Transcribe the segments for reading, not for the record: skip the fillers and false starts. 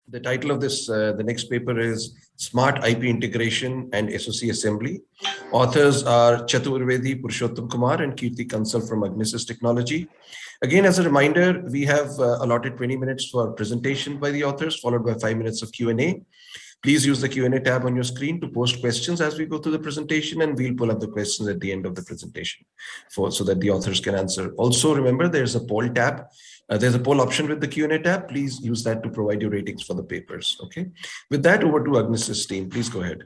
The title of this, the next paper is Smart IP Integration and SOC Assembly. Authors are Chaturvedi, Purushotam, Kumar, and Kirti Kansal from Agnisys Technology. Again, as a reminder, we have allotted 20 minutes for presentation by the authors, followed by 5 minutes of Q&A. Please use the Q&A tab on your screen to post questions as we go through the presentation, and we'll pull up the questions at the end of the presentation so that the authors can answer. Also, remember, there's a poll tab. There's a poll option with the Q&A tab. Please use that to provide your ratings for the papers. Okay. With that, over to Agnisys team. Please go ahead.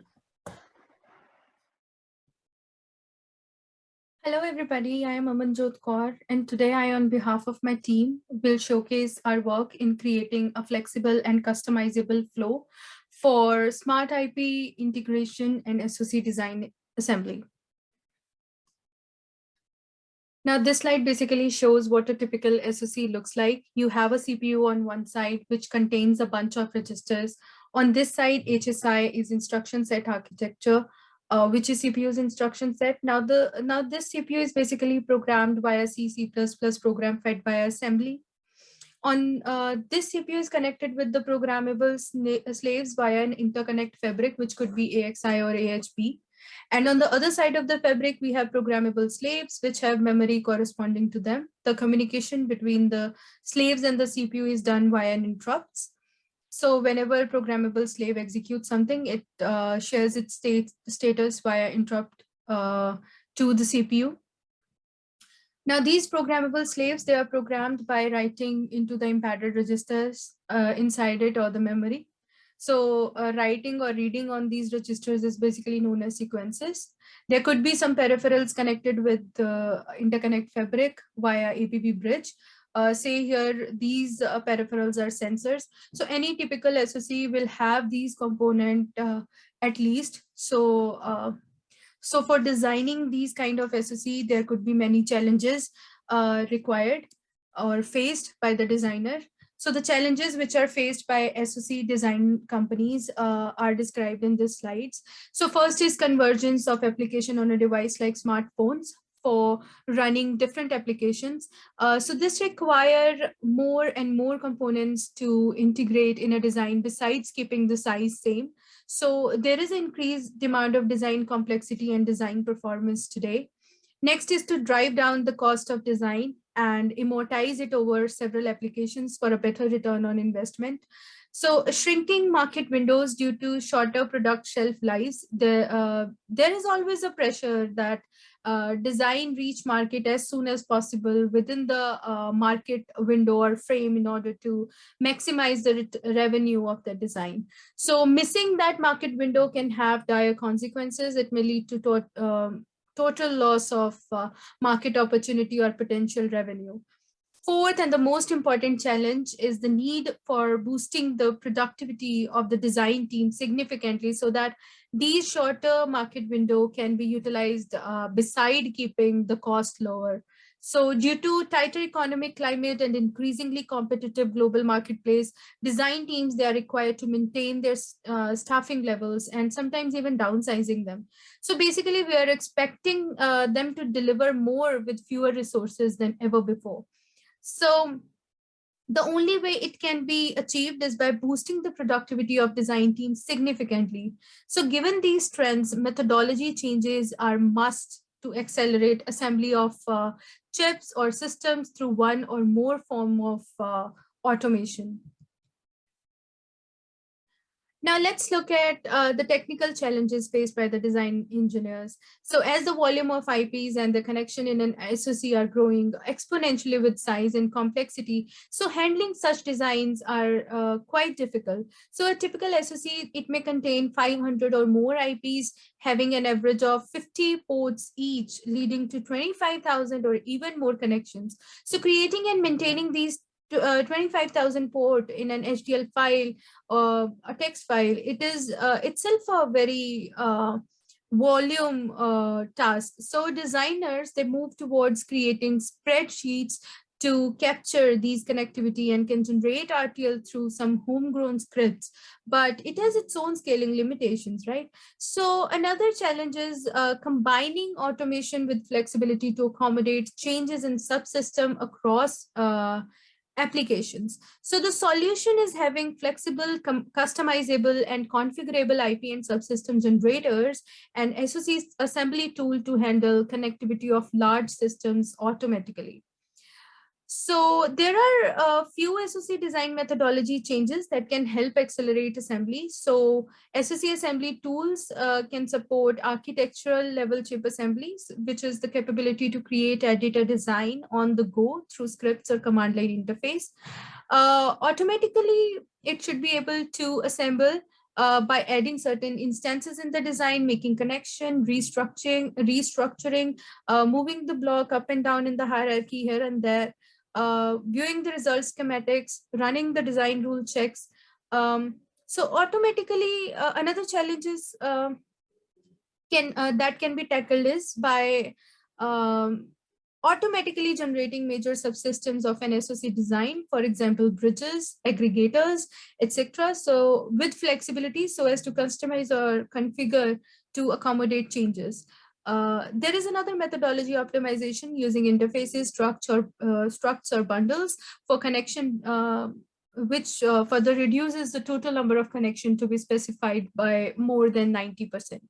Hello, everybody. I am Amanjot Kaur, and today I, on behalf of my team, will showcase our work in creating a flexible and customizable flow for smart IP integration and SOC design assembly. Now, this slide basically shows what a typical SOC looks like. You have a CPU on one side, which contains a bunch of registers. On this side, HSI is instruction set architecture, which is CPU's instruction set. Now this CPU is basically programmed via C++ program fed via assembly. On this CPU is connected with the programmable slaves via an interconnect fabric, which could be AXI or AHB. And on the other side of the fabric, we have programmable slaves, which have memory corresponding to them. The communication between the slaves and the CPU is done via interrupts. So whenever programmable slave executes something, it shares its status via interrupt to the CPU. Now, these programmable slaves, they are programmed by writing into the embedded registers inside it or the memory. So writing or reading on these registers is basically known as sequences. There could be some peripherals connected with the interconnect fabric via APB bridge. Say here, these peripherals are sensors. So any typical SOC will have these components at least. So for designing these kind of SOC, there could be many challenges required or faced by the designer. So the challenges which are faced by SOC design companies are described in these slides. So first is convergence of application on a device like smartphones for running different applications. So this require more and more components to integrate in a design besides keeping the size same. So there is increased demand of design complexity and design performance today. Next is to drive down the cost of design and amortize it over several applications for a better return on investment. So shrinking market windows due to shorter product shelf lives, there is always a pressure that design reach market as soon as possible within the market window or frame in order to maximize the revenue of the design. So missing that market window can have dire consequences. It may lead to total loss of market opportunity or potential revenue. Fourth, and the most important challenge, is the need for boosting the productivity of the design team significantly so that these shorter market window can be utilized beside keeping the cost lower. So due to tighter economic climate and increasingly competitive global marketplace, design teams, they are required to maintain their staffing levels and sometimes even downsizing them. So basically, we are expecting them to deliver more with fewer resources than ever before. So the only way it can be achieved is by boosting the productivity of design teams significantly. So given these trends, methodology changes are must to accelerate assembly of chips or systems through one or more form of automation. Now let's look at the technical challenges faced by the design engineers. So as the volume of IPs and the connection in an SOC are growing exponentially with size and complexity, so handling such designs are quite difficult. So a typical SOC, it may contain 500 or more IPs having an average of 50 ports each, leading to 25,000 or even more connections. So creating and maintaining these 25,000 port in an HDL file or a text file, it is itself a very volume task. So designers, they move towards creating spreadsheets to capture these connectivity and can generate RTL through some homegrown scripts, but it has its own scaling limitations, right? So another challenge is combining automation with flexibility to accommodate changes in subsystem across Applications. So the solution is having flexible, customizable, and configurable IP and subsystem generators and SOC assembly tool to handle connectivity of large systems automatically. So there are a few SOC design methodology changes that can help accelerate assembly. So SOC assembly tools can support architectural level chip assemblies, which is the capability to create, edit a design on the go through scripts or command line interface. Automatically, it should be able to assemble by adding certain instances in the design, making connection, restructuring, moving the block up and down in the hierarchy here and there, viewing the result schematics, running the design rule checks. So automatically, another challenge is that can be tackled is by automatically generating major subsystems of an SOC design, for example, bridges, aggregators, etc. So with flexibility so as to customize or configure to accommodate changes. There is another methodology optimization using interfaces, structs or bundles for connection, which further reduces the total number of connection to be specified by more than 90%.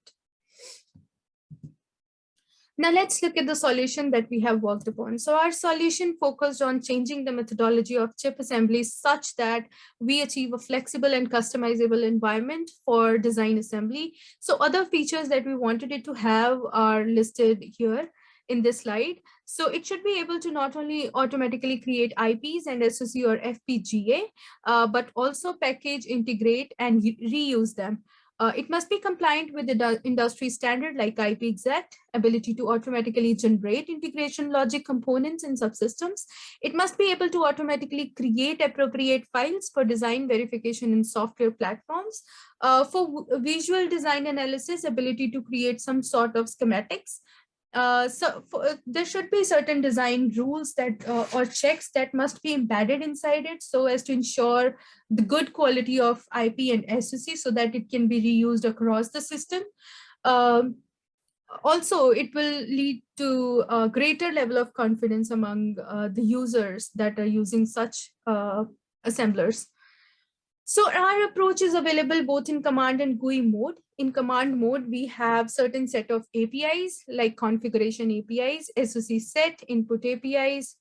Now let's look at the solution that we have worked upon. So our solution focused on changing the methodology of chip assembly such that we achieve a flexible and customizable environment for design assembly. So other features that we wanted it to have are listed here in this slide. So it should be able to not only automatically create IPs and SOC or FPGA, but also package, integrate, and reuse them. It must be compliant with the industry standard like IPXACT, ability to automatically generate integration logic components in subsystems. It must be able to automatically create appropriate files for design verification in software platforms. For visual design analysis, ability to create some sort of schematics. There should be certain design rules that or checks that must be embedded inside it so as to ensure the good quality of IP and SOC so that it can be reused across the system. Also, it will lead to a greater level of confidence among the users that are using such assemblers. So our approach is available both in command and GUI mode. In command mode, we have certain set of APIs like configuration APIs, SOC set, input APIs,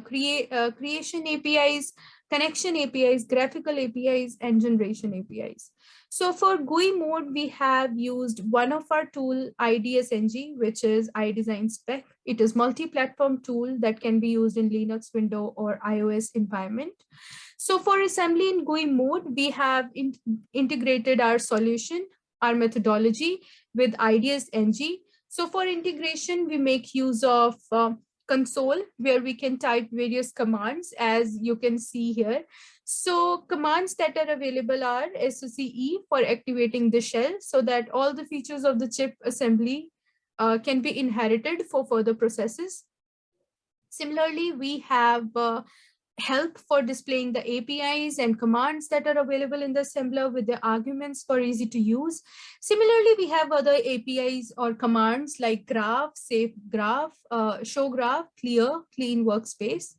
creation APIs, connection APIs, graphical APIs, and generation APIs. So for GUI mode, we have used one of our tool, IDSNG, which is iDesign Spec. It is multi-platform tool that can be used in Linux, Windows, or iOS environment. So for assembly in GUI mode, we have integrated our solution, our methodology with IDSNG. So for integration, we make use of console where we can type various commands as you can see here. So commands that are available are SOCE for activating the shell so that all the features of the chip assembly can be inherited for further processes. Similarly, we have help for displaying the APIs and commands that are available in the assembler with the arguments for easy to use. Similarly, we have other APIs or commands like graph, save graph, show graph, clear, clean workspace.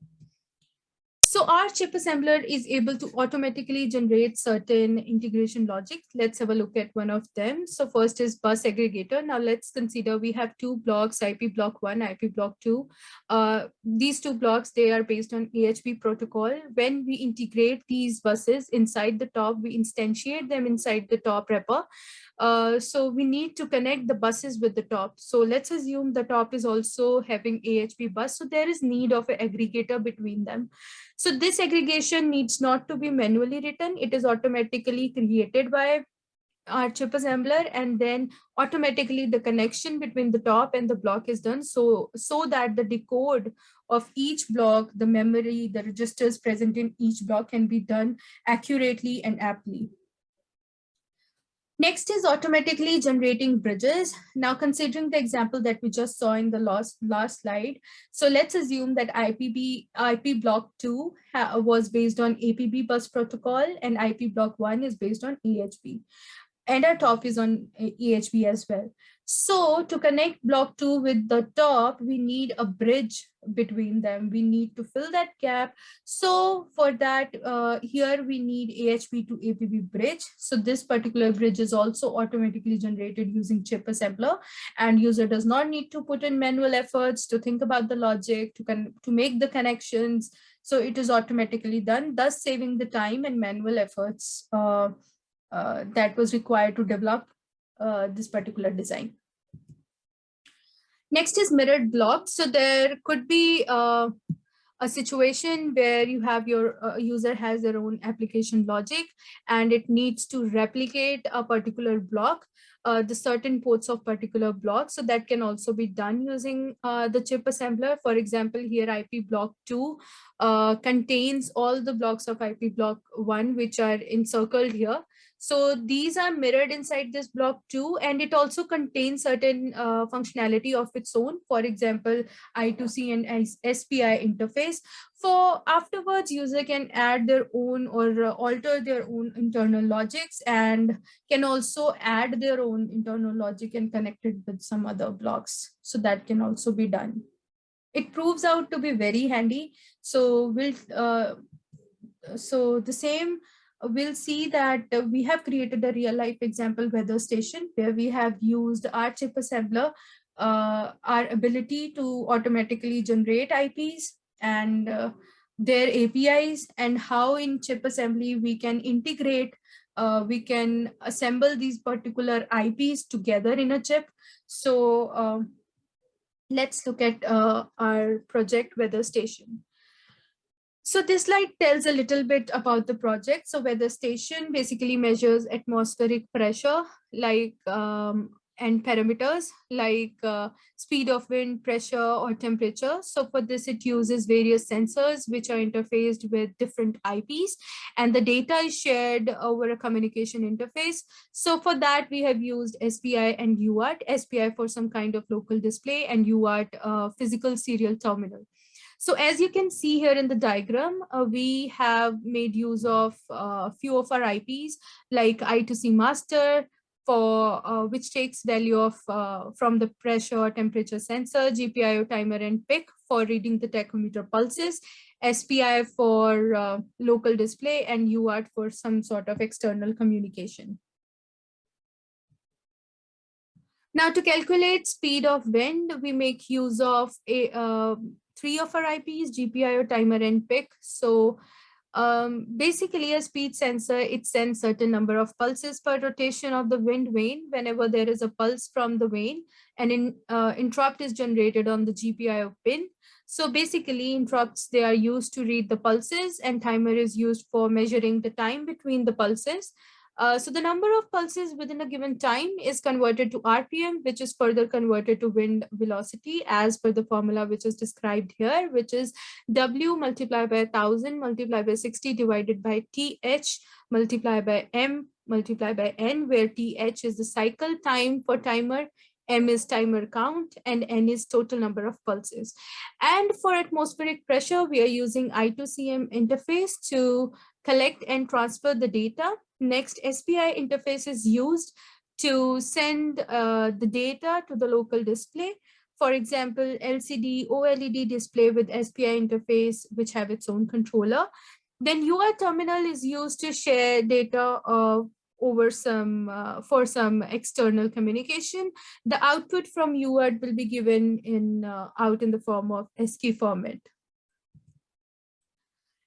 So our chip assembler is able to automatically generate certain integration logic. Let's have a look at one of them. So first is bus aggregator. Now let's consider we have two blocks, IP block 1, IP block 2. These two blocks, they are based on AHB protocol. When we integrate these buses inside the top, we instantiate them inside the top wrapper. So we need to connect the buses with the top. So let's assume the top is also having AHB bus. So there is need of an aggregator between them. So this aggregation needs not to be manually written. It is automatically created by our chip assembler, and then automatically the connection between the top and the block is done so that the decode of each block, the memory, the registers present in each block can be done accurately and aptly. Next is automatically generating bridges. Now, considering the example that we just saw in the last slide, so let's assume that IP block 2 was based on APB bus protocol and IP block 1 is based on AHB. And our top is on AHB as well. So to connect block 2 with the top, we need a bridge between them. We need to fill that gap. So for that, here we need AHP to APB bridge. So this particular bridge is also automatically generated using chip assembler, and user does not need to put in manual efforts to think about the logic, to make the connections. So it is automatically done, thus saving the time and manual efforts that was required to develop this particular design. Next is mirrored blocks. So there could be a situation where you have your user has their own application logic and it needs to replicate a particular block, the certain ports of particular block. So that can also be done using the chip assembler. For example, here IP block 2 contains all the blocks of IP block 1, which are encircled here. So these are mirrored inside this block 2, and it also contains certain functionality of its own. For example, I2C and SPI interface. For afterwards, user can add their own or alter their own internal logics, and can also add their own internal logic and connect it with some other blocks. So that can also be done. It proves out to be very handy. So we'll see that we have created a real life example weather station where we have used our chip assembler, our ability to automatically generate IPs and their APIs, and how in chip assembly we can integrate, we can assemble these particular IPs together in a chip. So let's look at our project weather station. So this slide tells a little bit about the project. So weather station basically measures atmospheric pressure, like and parameters like speed of wind, pressure, or temperature. So for this, it uses various sensors which are interfaced with different IPs, and the data is shared over a communication interface. So for that, we have used SPI and UART. SPI for some kind of local display, and UART physical serial terminal. So as you can see here in the diagram, we have made use of a few of our IPs like I2C master, for which takes value of from the pressure temperature sensor, GPIO timer and PIC for reading the tachometer pulses, SPI for local display, and UART for some sort of external communication. Now to calculate speed of wind, we make use of three of our IPs, GPIO timer and PIC. So basically a speed sensor, it sends certain number of pulses per rotation of the wind vane. Whenever there is a pulse from the vane, an interrupt is generated on the GPIO pin. So basically interrupts, they are used to read the pulses, and timer is used for measuring the time between the pulses. So the number of pulses within a given time is converted to RPM, which is further converted to wind velocity as per the formula which is described here, which is W multiplied by 1000 multiplied by 60 divided by TH multiplied by M multiplied by N, where TH is the cycle time for timer, M is timer count, and N is total number of pulses. And for atmospheric pressure, we are using I2CM interface to collect and transfer the data. Next, SPI interface is used to send the data to the local display. For example, LCD, OLED display with SPI interface, which have its own controller. Then UART terminal is used to share data over for some external communication. The output from UART will be given in out in the form of ASCII format.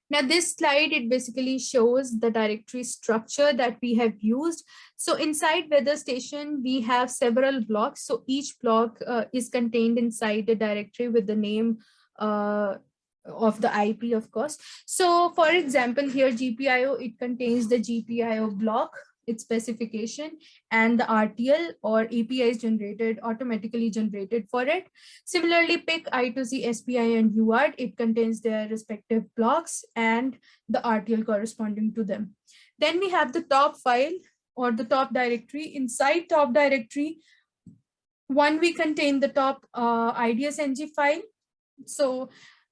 Now this slide, it basically shows the directory structure that we have used. So inside weather station, we have several blocks. So each block is contained inside the directory with the name of the IP, of course. So for example, here GPIO, it contains the GPIO block, its specification, and the RTL or API is generated, automatically generated for it. Similarly, PIC, I2C, SPI, and UART, it contains their respective blocks and the RTL corresponding to them. Then we have the top file or the top directory. Inside top directory, one, we contain the top IDSNG file. So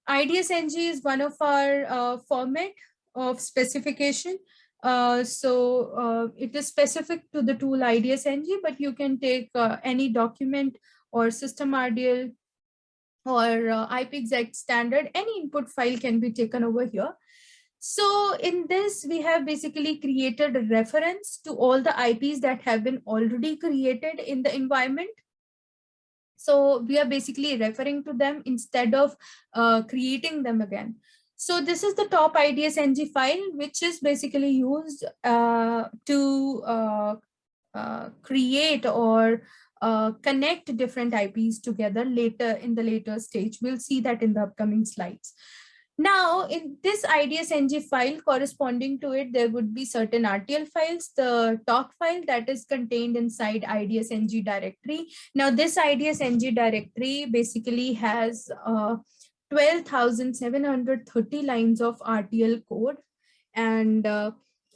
IDSNG is one of our format of specification. It is specific to the tool IDS-NG, but you can take any document or system RDL or IP-exact standard, any input file can be taken over here. So in this, we have basically created a reference to all the IPs that have been already created in the environment. So we are basically referring to them instead of creating them again. So this is the top IDS-NG file, which is basically used to create or connect different IPs together later in the later stage. We'll see that in the upcoming slides. Now, in this IDS-NG file corresponding to it, there would be certain RTL files, the talk file that is contained inside IDS-NG directory. Now, this IDS-NG directory basically has 12,730 lines of RTL code. And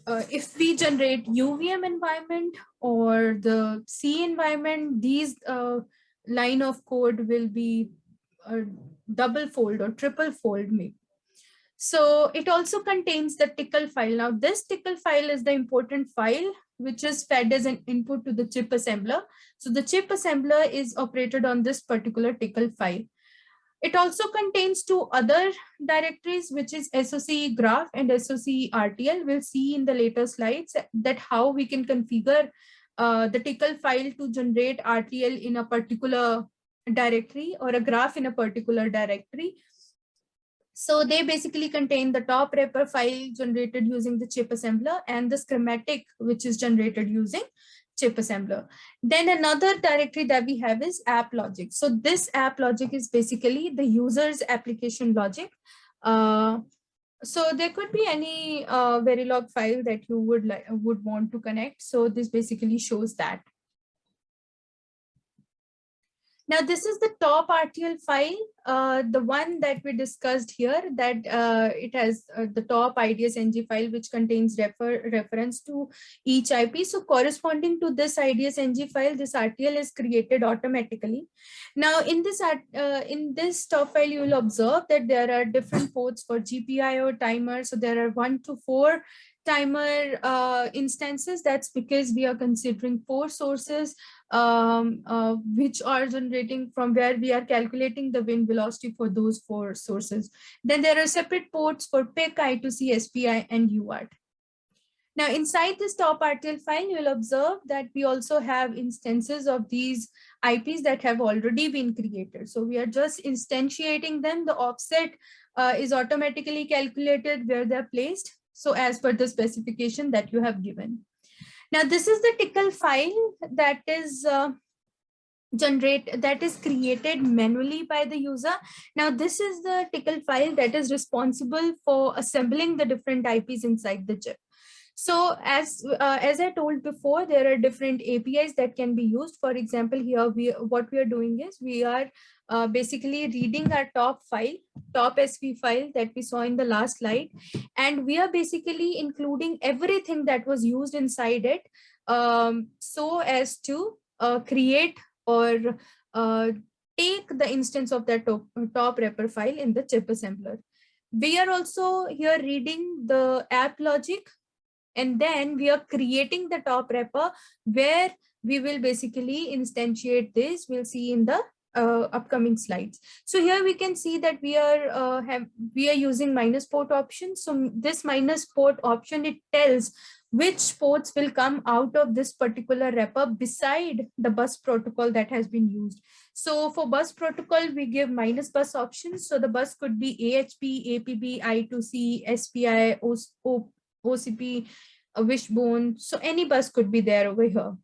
if we generate UVM environment or the C environment, these line of code will be double fold or triple fold maybe. So it also contains the tickle file. Now this tickle file is the important file which is fed as an input to the chip assembler. So the chip assembler is operated on this particular tickle file. It also contains two other directories, which is SOC graph and SOC RTL. We'll see in the later slides that how we can configure the tickle file to generate RTL in a particular directory or a graph in a particular directory. So they basically contain the top wrapper file generated using the chip assembler and the schematic, which is generated using chip assembler. Then another directory that we have is app logic. So this app logic is basically the user's application logic. So there could be any Verilog file that you would want to connect. So this basically shows that. Now, this is the top RTL file, the one that we discussed here, that it has the top IDS-NG file, which contains reference to each IP. So corresponding to this IDS-NG file, this RTL is created automatically. Now, in this top file, you will observe that there are different ports for GPIO timer. So there are 1 to 4 timer instances. That's because we are considering 4 sources which are generating from where we are calculating the wind velocity for those 4 sources. Then there are separate ports for PIC, I2C, SPI, and UART. Now, inside this top RTL file, you will observe that we also have instances of these IPs that have already been created. So we are just instantiating them. The offset is automatically calculated where they're placed. So as per the specification that you have given. Now, this is the tickle file that is created manually by the user. Now, this is the tickle file that is responsible for assembling the different IPs inside the chip. So as I told before, there are different APIs that can be used. For example, here what we are doing is we are basically reading our top SV file that we saw in the last slide, and we are basically including everything that was used inside it, so as to create or take the instance of that top wrapper file in the chip assembler. We are also here reading the app logic, and then we are creating the top wrapper where we will basically instantiate this. We'll see in the upcoming slides. So here we can see that we are using minus port option. So this minus port option, it tells which ports will come out of this particular wrapper beside the bus protocol that has been used. So for bus protocol, we give minus bus options. So the bus could be AHP, APB, I2C, SPI, OCP, a wishbone. So any bus could be there over here.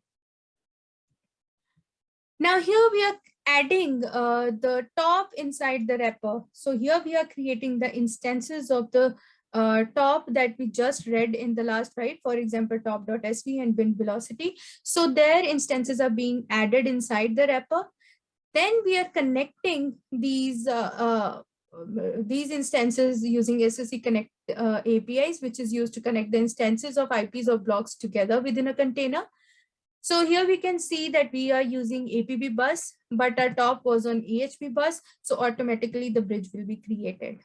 Now here we are adding the top inside the wrapper. So here we are creating the instances of the top that we just read in the last slide, for example, top.sv and wind velocity. So their instances are being added inside the wrapper. Then we are connecting these instances using SOC connect APIs, which is used to connect the instances of IPs of blocks together within a container. So here we can see that we are using APB bus, but our top was on AHP bus. So automatically the bridge will be created.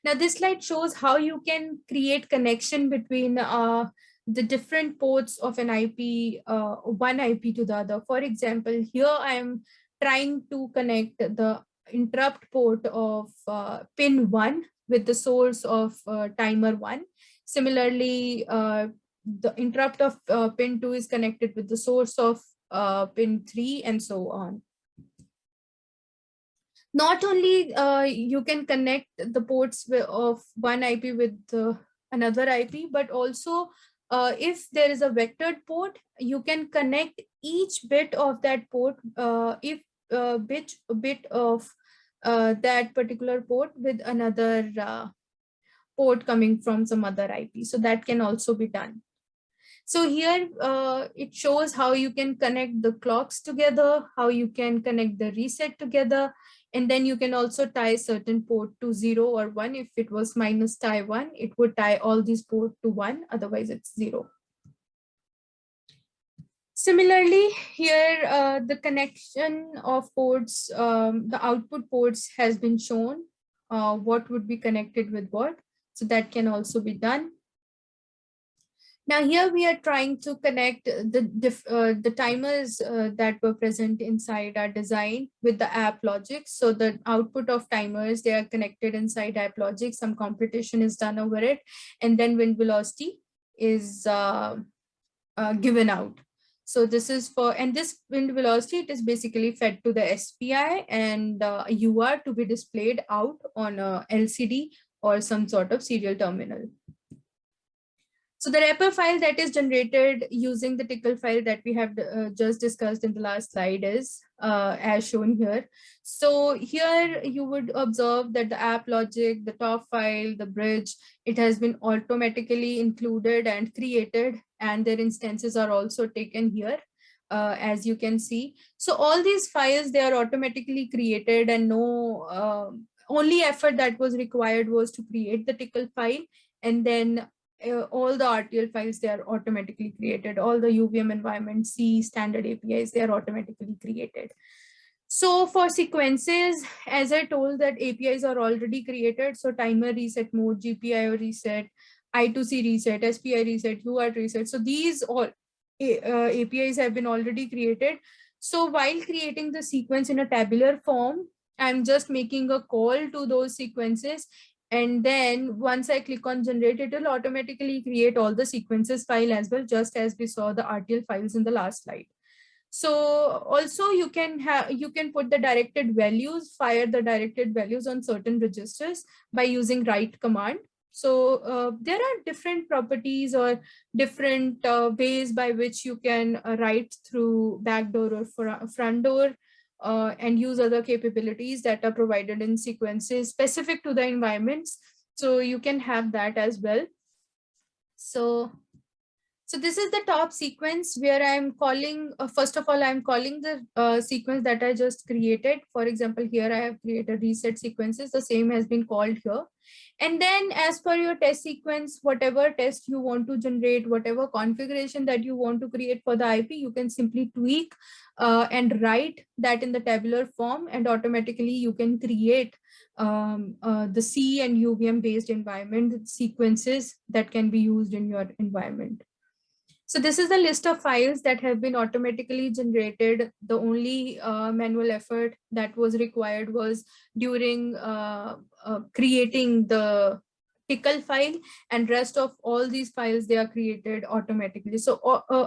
Now this slide shows how you can create connection between the different ports of an IP, one IP to the other. For example, here I am trying to connect the interrupt port of pin 1 with the source of timer 1. Similarly, the interrupt of pin 2 is connected with the source of pin 3 and so on. Not only you can connect the ports of one IP with another IP, but also if there is a vectored port, you can connect each bit of that port, if bit of that particular port with another port coming from some other IP. So that can also be done. So here it shows how you can connect the clocks together, how you can connect the reset together, and then you can also tie certain port to 0 or 1. If it was minus tie 1, it would tie all these port to 1, otherwise it's 0. Similarly, here the connection of ports, the output ports has been shown, what would be connected with what. So that can also be done. Now here we are trying to connect the timers that were present inside our design with the app logic. So the output of timers, they are connected inside app logic. Some computation is done over it, and then wind velocity is given out. So this is for, and this wind velocity, it is basically fed to the SPI and a UR to be displayed out on a LCD or some sort of serial terminal. So the wrapper file that is generated using the tickle file that we have just discussed in the last slide is as shown here. So here you would observe that the app logic, the top file, the bridge, it has been automatically included and created, and their instances are also taken here, as you can see. So all these files, they are automatically created, and no only effort that was required was to create the tickle file, and then all the RTL files, they are automatically created. All the UVM environment, C standard APIs, they are automatically created. So for sequences, as I told, that APIs are already created. So timer reset mode, GPIO reset, I2C reset, SPI reset, UART reset. So these all APIs have been already created. So while creating the sequence in a tabular form, I'm just making a call to those sequences. And then once I click on generate, it will automatically create all the sequences file as well, just as we saw the RTL files in the last slide. So also you can put the directed values, fire the directed values on certain registers by using write command. So there are different properties or different ways by which you can write through backdoor or front door. And use other capabilities that are provided in sequences specific to the environments. So you can have that as well. So this is the top sequence where I'm calling, first of all, I'm calling the sequence that I just created. For example, here I have created reset sequences. The same has been called here. And then as per your test sequence, whatever test you want to generate, whatever configuration that you want to create for the IP, you can simply tweak and write that in the tabular form, and automatically you can create the C and UVM based environment sequences that can be used in your environment. So this is the list of files that have been automatically generated. The only manual effort that was required was during creating the tickle file, and rest of all these files, they are created automatically. So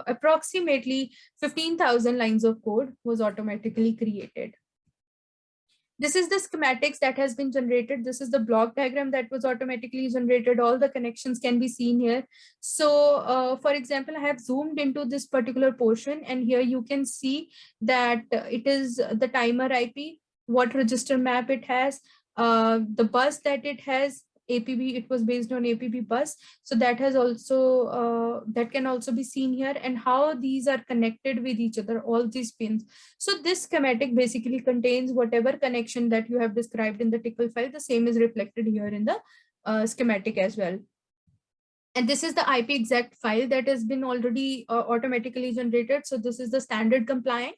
approximately 15,000 lines of code was automatically created. This is the schematics that has been generated. This is the block diagram that was automatically generated. All the connections can be seen here. So for example, I have zoomed into this particular portion, and here you can see that it is the timer IP, what register map it has, the bus that it has, APB, it was based on APB bus. So that has also, that can also be seen here, and how these are connected with each other, all these pins. So this schematic basically contains whatever connection that you have described in the tickle file. The same is reflected here in the schematic as well. And this is the IP exact file that has been already automatically generated. So this is the standard compliant.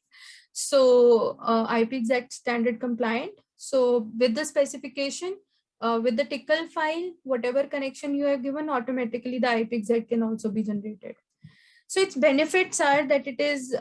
So IP exact standard compliant. So with the specification, With the tickle file, whatever connection you have given, automatically the IP exec can also be generated. So its benefits are that it is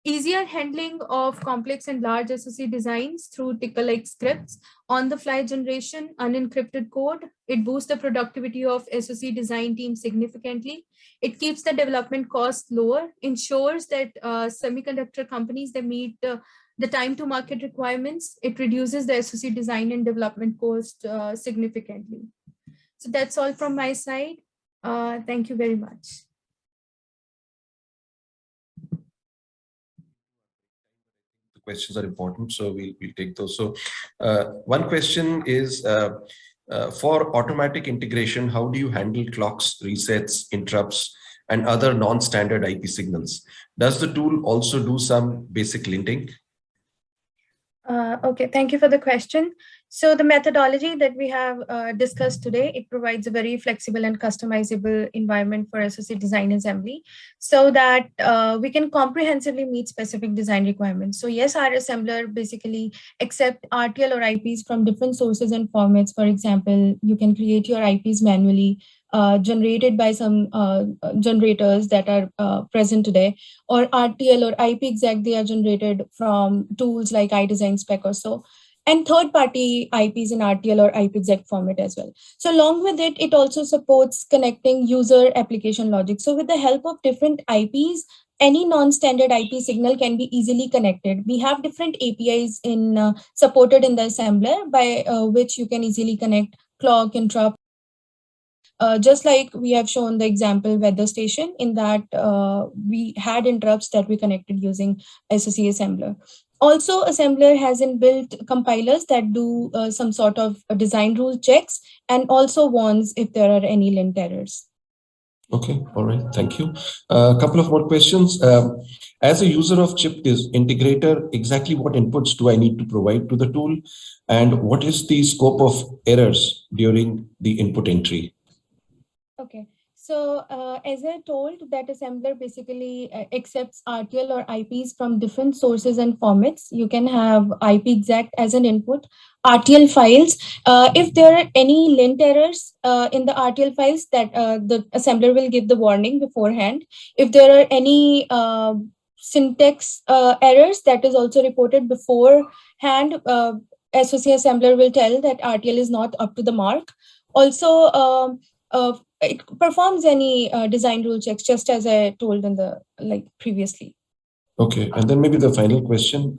easier handling of complex and large SOC designs through tickle-like scripts, on-the-fly generation, unencrypted code. It boosts the productivity of SOC design teams significantly. It keeps the development cost lower, ensures that semiconductor companies, they meet the time to market requirements. It reduces the SOC design and development cost significantly. So that's all from my side. Thank you very much. Questions are important, so we'll take those. So one question is, for automatic integration, how do you handle clocks, resets, interrupts, and other non-standard IP signals? Does the tool also do some basic linting? Okay, thank you for the question. So the methodology that we have discussed today, it provides a very flexible and customizable environment for SOC design assembly so that we can comprehensively meet specific design requirements. So yes, our assembler basically accept RTL or IPs from different sources and formats. For example, you can create your IPs manually, generated by some generators that are present today, or RTL or IP exec, they are generated from tools like iDesign Spec or so, and third-party IPs in RTL or IP exec format as well. So along with it, it also supports connecting user application logic. So with the help of different IPs, any non-standard IP signal can be easily connected. We have different APIs supported in the assembler by which you can easily connect clock, interrupt. Just like we have shown the example weather station, in that we had interrupts that we connected using SOC assembler. Also, assembler has inbuilt compilers that do some sort of design rule checks and also warns if there are any lint errors. Okay, all right, thank you. A couple of more questions. As a user of chip integrator, exactly what inputs do I need to provide to the tool? And what is the scope of errors during the input entry? Okay, so as I told, that assembler basically accepts RTL or IPs from different sources and formats. You can have IP exact as an input, RTL files. If there are any lint errors in the RTL files, that the assembler will give the warning beforehand. If there are any syntax errors, that is also reported beforehand. SOC assembler will tell that RTL is not up to the mark. Also, it performs any design rule checks, just as I told in the previously. Okay, and then maybe the final question.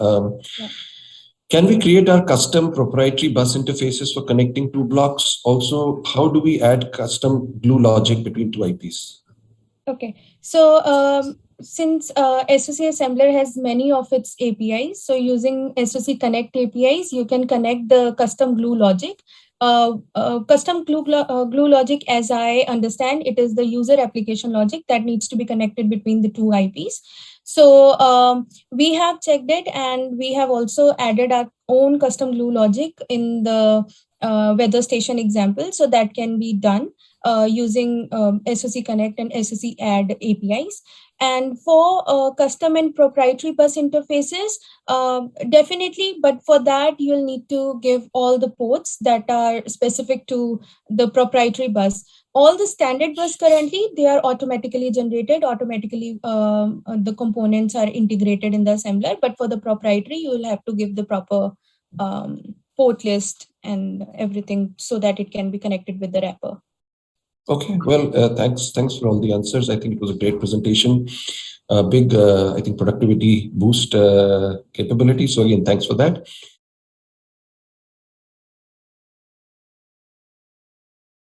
Can we create our custom proprietary bus interfaces for connecting two blocks? Also, how do we add custom glue logic between two IPs? Okay, so since SOC assembler has many of its APIs, so using SOC connect APIs, you can connect the custom glue logic. Custom glue logic, as I understand, it is the user application logic that needs to be connected between the two IPs. So we have checked it, and we have also added our own custom glue logic in the weather station example. So that can be done using SOC connect and SOC add APIs. And for custom and proprietary bus interfaces, definitely, but for that, you'll need to give all the ports that are specific to the proprietary bus. All the standard bus currently, they are automatically generated, automatically the components are integrated in the assembler, but for the proprietary, you will have to give the proper port list and everything so that it can be connected with the wrapper. Okay, well, thanks for all the answers. I think it was a great presentation, big, I think, productivity boost capability. So again, thanks for that.